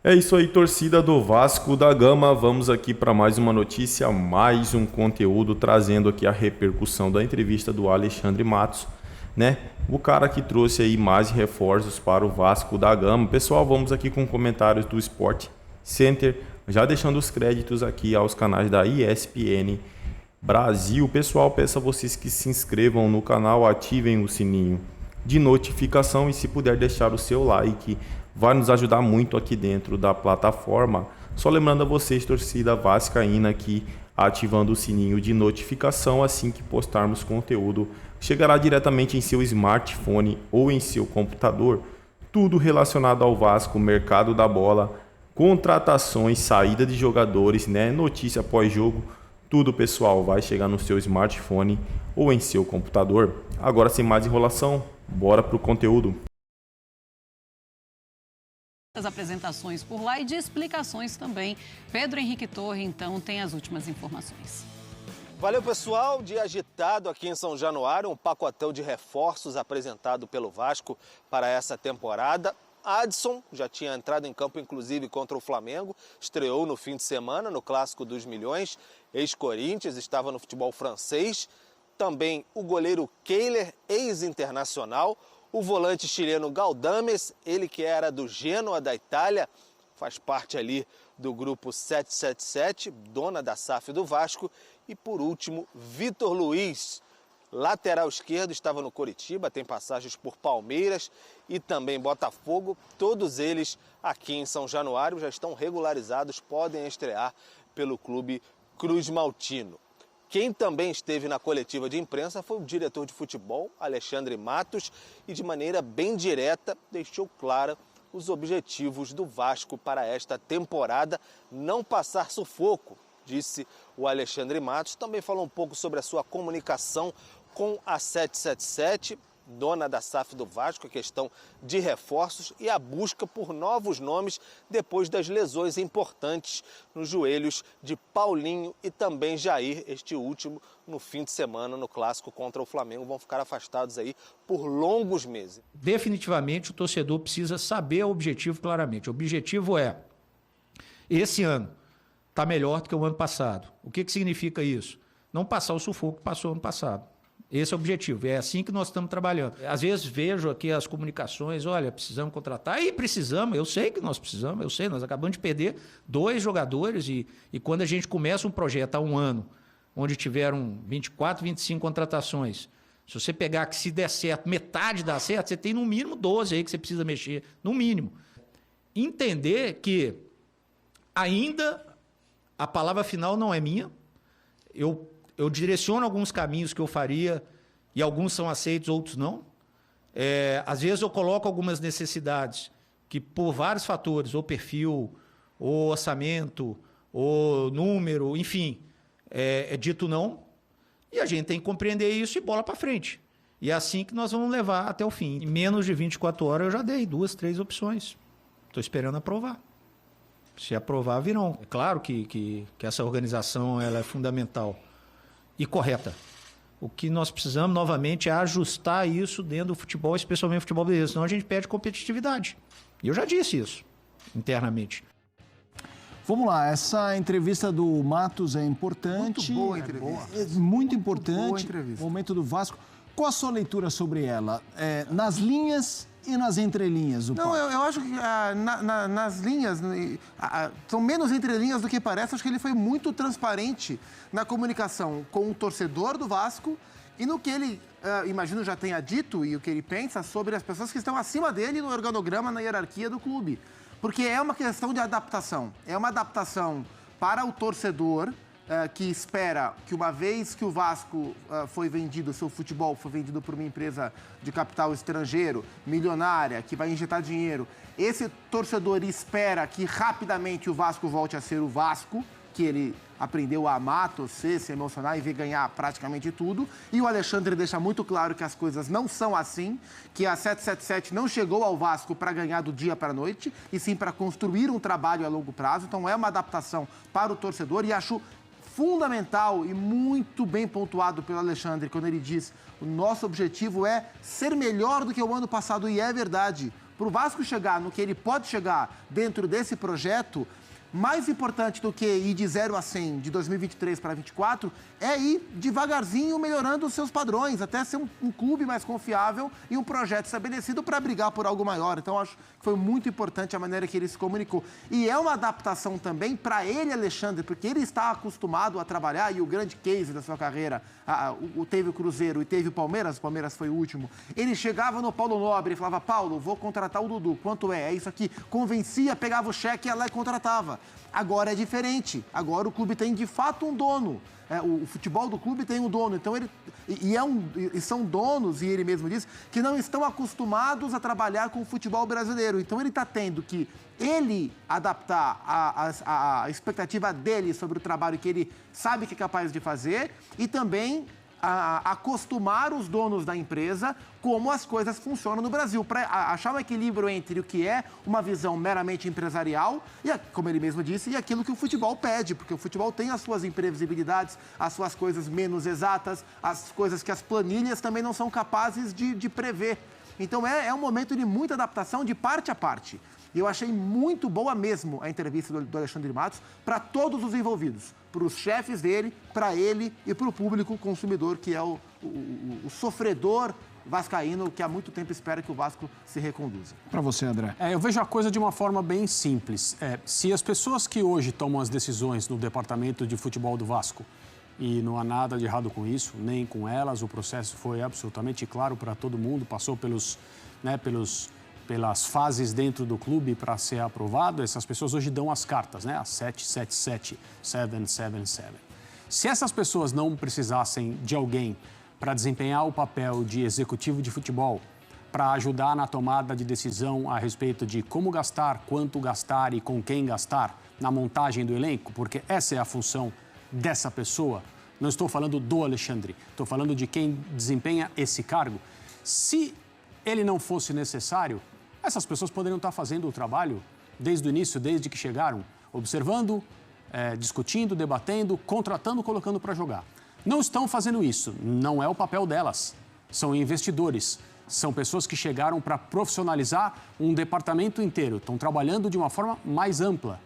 É isso aí, torcida do Vasco da Gama. Vamos aqui para mais uma notícia, mais um conteúdo trazendo aqui a repercussão da entrevista do Alexandre Matos, né? O cara que trouxe aí mais reforços para o Vasco da Gama. Pessoal, vamos aqui com comentários do Sport Center, já deixando os créditos aqui aos canais da ESPN Brasil. Pessoal, peço a vocês que se inscrevam no canal, ativem o sininho de notificação e se puder deixar o seu like, vai nos ajudar muito aqui dentro da plataforma. Só lembrando a vocês, torcida vascaína, aqui ativando o sininho de notificação, assim que postarmos conteúdo, chegará diretamente em seu smartphone ou em seu computador. Tudo relacionado ao Vasco, mercado da bola, contratações, saída de jogadores, né? Notícia pós-jogo, tudo, pessoal, vai chegar no seu smartphone ou em seu computador. Agora, sem mais enrolação, bora pro conteúdo. As apresentações por lá e de explicações também. Pedro Henrique Torre, então, tem as últimas informações. Valeu, pessoal. Dia agitado aqui em São Januário, um pacotão de reforços apresentado pelo Vasco para essa temporada. Adson já tinha entrado em campo, inclusive, contra o Flamengo, estreou no fim de semana no Clássico dos Milhões, ex-Corinthians, estava no futebol francês. Também o goleiro Kehler, ex-internacional, o volante chileno Galdames, ele que era do Genoa da Itália, faz parte ali do grupo 777, dona da SAF do Vasco. E por último, Vitor Luiz, lateral esquerdo, estava no Coritiba, tem passagens por Palmeiras e também Botafogo. Todos eles aqui em São Januário já estão regularizados, podem estrear pelo clube Cruz Maltino. Quem também esteve na coletiva de imprensa foi o diretor de futebol, Alexandre Matos, e de maneira bem direta deixou claro os objetivos do Vasco para esta temporada: não passar sufoco, disse o Alexandre Matos. Também falou um pouco sobre a sua comunicação com a 777, dona da SAF do Vasco, a questão de reforços e a busca por novos nomes depois das lesões importantes nos joelhos de Paulinho e também Jair, este último no fim de semana no clássico contra o Flamengo. Vão ficar afastados aí por longos meses. Definitivamente o torcedor precisa saber o objetivo claramente. O objetivo é, esse ano está melhor do que o ano passado. O que significa isso? Não passar o sufoco que passou ano passado. Esse é o objetivo, é assim que nós estamos trabalhando. Às vezes vejo aqui as comunicações, olha, precisamos contratar, e precisamos, eu sei que nós precisamos, eu sei, nós acabamos de perder 2 jogadores e quando a gente começa um projeto há um ano, onde tiveram 24, 25 contratações, se você pegar que se der certo, metade dá certo, você tem no mínimo 12 aí que você precisa mexer, no mínimo. Entender que ainda a palavra final não é minha, eu direciono alguns caminhos que eu faria e alguns são aceitos, outros não. Às vezes eu coloco algumas necessidades que por vários fatores, ou perfil, ou orçamento, ou número, enfim, é dito não. E a gente tem que compreender isso e bola para frente. E é assim que nós vamos levar até o fim. Em menos de 24 horas eu já dei 2, 3 opções. Estou esperando aprovar. Se aprovar, virão. É claro que essa organização ela é fundamental e correta. O que nós precisamos, novamente, é ajustar isso dentro do futebol, especialmente o futebol brasileiro, senão a gente perde competitividade. E eu já disse isso, internamente. Vamos lá, essa entrevista do Matos é importante. Muito boa entrevista. É muito importante. Muito boa entrevista. Momento do Vasco. Qual a sua leitura sobre ela? Nas linhas e nas entrelinhas? Não, eu acho que nas linhas, são menos entrelinhas do que parece. Acho que ele foi muito transparente na comunicação com o torcedor do Vasco e no que ele, imagino, já tenha dito e o que ele pensa sobre as pessoas que estão acima dele no organograma, na hierarquia do clube. Porque é uma questão de adaptação. É uma adaptação para o torcedor que espera que, uma vez que o Vasco foi vendido, seu futebol foi vendido por uma empresa de capital estrangeiro, milionária, que vai injetar dinheiro, esse torcedor espera que rapidamente o Vasco volte a ser o Vasco, que ele aprendeu a amar, torcer, se emocionar e ver ganhar praticamente tudo. E o Alexandre deixa muito claro que as coisas não são assim, que a 777 não chegou ao Vasco para ganhar do dia para a noite, e sim para construir um trabalho a longo prazo. Então é uma adaptação para o torcedor e acho fundamental e muito bem pontuado pelo Alexandre quando ele diz: o nosso objetivo é ser melhor do que o ano passado, e é verdade, Para o Vasco chegar no que ele pode chegar dentro desse projeto, mais importante do que ir de 0 a 100 de 2023 para 2024 é ir devagarzinho melhorando os seus padrões, até ser um clube mais confiável e um projeto estabelecido para brigar por algo maior. Então, acho que foi muito importante a maneira que ele se comunicou. E é uma adaptação também para ele, Alexandre, porque ele está acostumado a trabalhar, e o grande case da sua carreira, teve o Cruzeiro e teve o Palmeiras foi o último. Ele chegava no Paulo Nobre e falava: Paulo, vou contratar o Dudu, quanto é? É isso aqui. Convencia, pegava o cheque, ia lá e contratava. Agora é diferente. Agora o clube tem de fato um dono. O futebol do clube tem um dono. Então e são donos, e ele mesmo disse, que não estão acostumados a trabalhar com o futebol brasileiro. Então ele está tendo que adaptar a expectativa dele sobre o trabalho que ele sabe que é capaz de fazer e também acostumar os donos da empresa como as coisas funcionam no Brasil, para achar um equilíbrio entre o que é uma visão meramente empresarial e, como ele mesmo disse, e aquilo que o futebol pede, porque o futebol tem as suas imprevisibilidades, as suas coisas menos exatas, as coisas que as planilhas também não são capazes de prever. Então é um momento de muita adaptação de parte a parte. E eu achei muito boa mesmo a entrevista do Alexandre Matos para todos os envolvidos, para os chefes dele, para ele e para o público consumidor, que é o sofredor vascaíno, que há muito tempo espera que o Vasco se reconduza. Para você, André. Eu vejo a coisa de uma forma bem simples. Se as pessoas que hoje tomam as decisões no departamento de futebol do Vasco, e não há nada de errado com isso, nem com elas, o processo foi absolutamente claro para todo mundo, passou pelas fases dentro do clube para ser aprovado, essas pessoas hoje dão as cartas, né? As 777, 777. Se essas pessoas não precisassem de alguém para desempenhar o papel de executivo de futebol, para ajudar na tomada de decisão a respeito de como gastar, quanto gastar e com quem gastar na montagem do elenco, porque essa é a função dessa pessoa, não estou falando do Alexandre, estou falando de quem desempenha esse cargo. Se ele não fosse necessário, essas pessoas poderiam estar fazendo o trabalho desde o início, desde que chegaram, observando, discutindo, debatendo, contratando, colocando para jogar. Não estão fazendo isso, não é o papel delas. São investidores, são pessoas que chegaram para profissionalizar um departamento inteiro, estão trabalhando de uma forma mais ampla.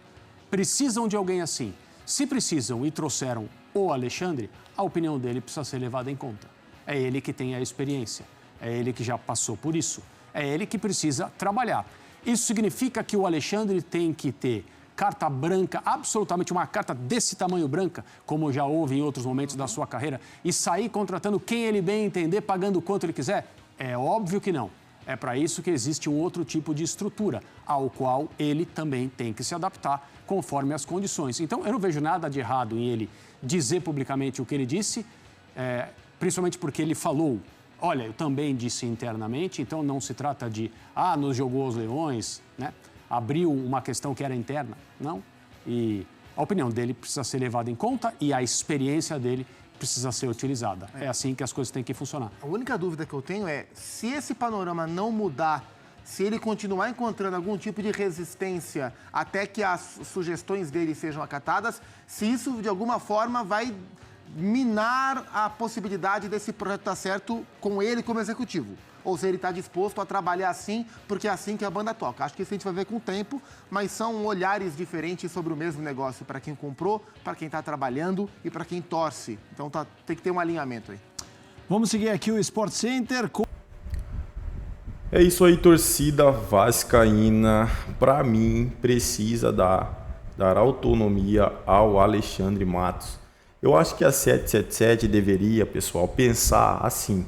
Precisam de alguém assim. Se precisam e trouxeram o Alexandre, a opinião dele precisa ser levada em conta. É ele que tem a experiência, é ele que já passou por isso. É ele que precisa trabalhar. Isso significa que o Alexandre tem que ter carta branca, absolutamente uma carta desse tamanho branca, como já houve em outros momentos da sua carreira, e sair contratando quem ele bem entender, pagando quanto ele quiser? É óbvio que não. É para isso que existe um outro tipo de estrutura, ao qual ele também tem que se adaptar conforme as condições. Então, eu não vejo nada de errado em ele dizer publicamente o que ele disse, principalmente porque ele falou. Olha, eu também disse internamente, então não se trata de, nos jogou os leões, né? Abriu uma questão que era interna, não. E a opinião dele precisa ser levada em conta e a experiência dele precisa ser utilizada. É assim que as coisas têm que funcionar. A única dúvida que eu tenho é, se esse panorama não mudar, se ele continuar encontrando algum tipo de resistência até que as sugestões dele sejam acatadas, se isso de alguma forma vai minar a possibilidade desse projeto dar certo com ele como executivo. Ou se ele está disposto a trabalhar assim, porque é assim que a banda toca. Acho que isso a gente vai ver com o tempo, mas são olhares diferentes sobre o mesmo negócio para quem comprou, para quem está trabalhando e para quem torce. Então tem que ter um alinhamento aí. Vamos seguir aqui o Sport Center com... É isso aí, torcida vascaína. Para mim, precisa dar autonomia ao Alexandre Matos. Eu acho que a 777 deveria, pessoal, pensar assim.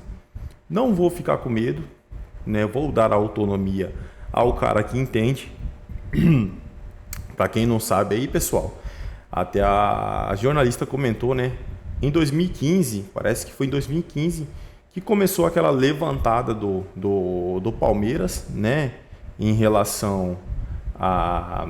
Não vou ficar com medo, né? Vou dar autonomia ao cara que entende. Para quem não sabe aí, pessoal, até a jornalista comentou, né? Em 2015, parece que foi em 2015, que começou aquela levantada do Palmeiras, né? Em relação a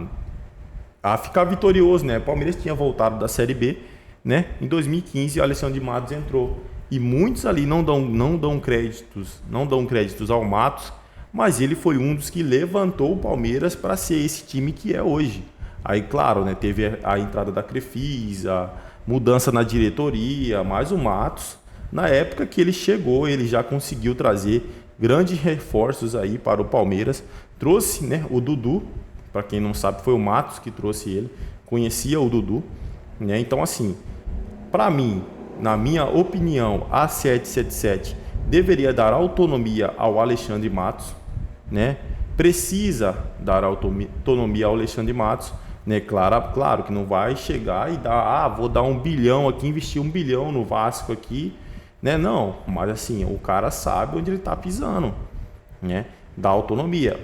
ficar vitorioso, né? O Palmeiras tinha voltado da Série B, né? Em 2015, o Alexandre Matos entrou. E muitos ali não dão créditos ao Matos, mas ele foi um dos que levantou o Palmeiras para ser esse time que é hoje. Aí, claro, né, teve a entrada da Crefisa, mudança na diretoria, mas o Matos, na época que ele chegou, ele já conseguiu trazer grandes reforços aí para o Palmeiras. Trouxe, né, o Dudu, para quem não sabe, foi o Matos que trouxe ele, conhecia o Dudu, né? Então, assim, para mim, na minha opinião, a 777 deveria dar autonomia ao Alexandre Matos, né? Precisa dar autonomia ao Alexandre Matos, né? Claro que não vai chegar e dar, vou dar 1 bilhão aqui, investir 1 bilhão no Vasco aqui, né? Não, mas assim, o cara sabe onde ele está pisando, né? Dá autonomia.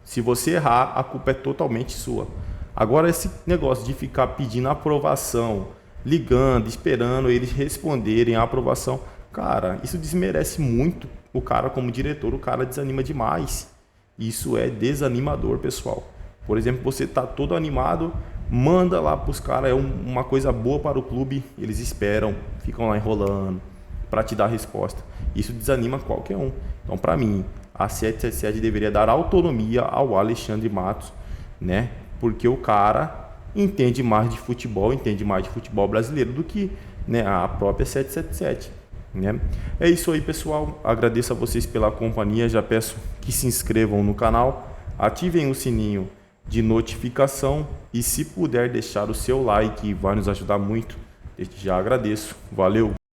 Se você errar, a culpa é totalmente sua. Agora, esse negócio de ficar pedindo aprovação, ligando, esperando eles responderem a aprovação, cara, isso desmerece muito o cara como diretor, o cara desanima demais. Isso é desanimador, pessoal. Por exemplo, você tá todo animado, manda lá pros caras, é uma coisa boa para o clube, eles esperam, ficam lá enrolando para te dar a resposta. Isso desanima qualquer um. Então, para mim, a 777 deveria dar autonomia ao Alexandre Matos, né? Porque o cara entende mais de futebol brasileiro do que, né, a própria 777. Né? É isso aí, pessoal. Agradeço a vocês pela companhia. Já peço que se inscrevam no canal, ativem o sininho de notificação e, se puder, deixar o seu like, vai nos ajudar muito. Desde já agradeço. Valeu!